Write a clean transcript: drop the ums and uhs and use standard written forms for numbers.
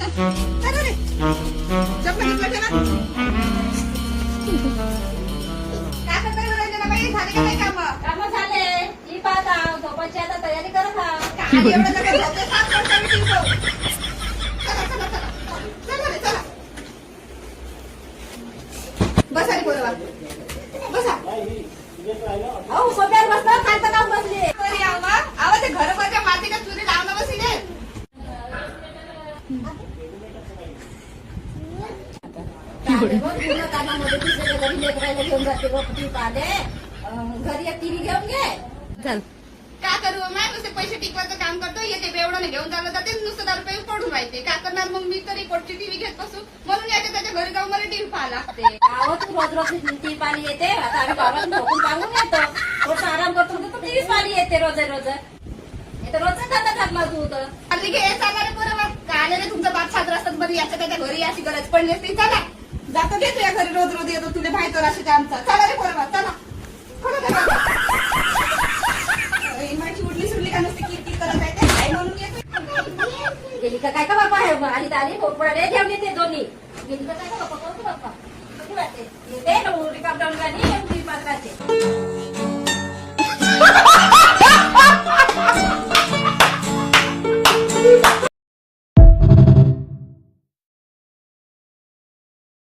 चला रे. चपला घेतला त्याला. काय करताय बरं रंजनाबाई? झाले का नाही कामं? काम झाले. ही पाहत आहो, झोपायची आता तयारी करत आहो. काय एवढं सगळं झोपते, सात वाजता मी टिकतो. चला चला चला. चला रे चला. बसा रे पोरं. बसा. अहो सोप्यावर बसता खालचं काम बसले. बरी आवा. आवा ते घरावरच्या मातीला चुरी लावणं बसले. पूर्ण कामामध्ये दुसऱ्याच्या घरी लेकरायला घेऊन जाते रोपटी पाले. घरी एक टीव्ही घेऊन घे. चल का करू माय नुसते पैसे टिकवायचं काम करतो. येते बेवडाने घेऊन चाललं जाते नुसतं 10 रुपये पडून राहते. काय करणार मग मी तरी पोटची टीव्ही घेत बसू. म्हणून याच्या त्याच्या घरी जाऊन मला टीव्ही पाहा लागते. अहो तू रोज रोज टीव्ही पाणी येते. आता आम्ही गावात झोपून पाहून येतो. रोज आराम करतो तू टीव्ही पाणी येते रोज रोज. इथं रोजच धंदा टाकला तू तर. आधी घे चालणार बरोबर. काय रे तुमचा बाप साजरा असतात बरं याच्या त्याच्या घरी अशी गरज पडली असती. चला जातो घेतो या घरी रोज रोज येतो. तुला माहिती राशी आमचा. चला रे बरोबर चला. माझी उडली सुडली का नसते किरकिर करत आहे ते. काय म्हणून येतो. गेली का काय का बापा आहे आली तर आली भोपळे ठेवून येते दोन्ही. गेली का काय का बापा कोणती बाप्पा किती वाटते येते ना उडी कापडाऊन गाणी उडी पात्राचे.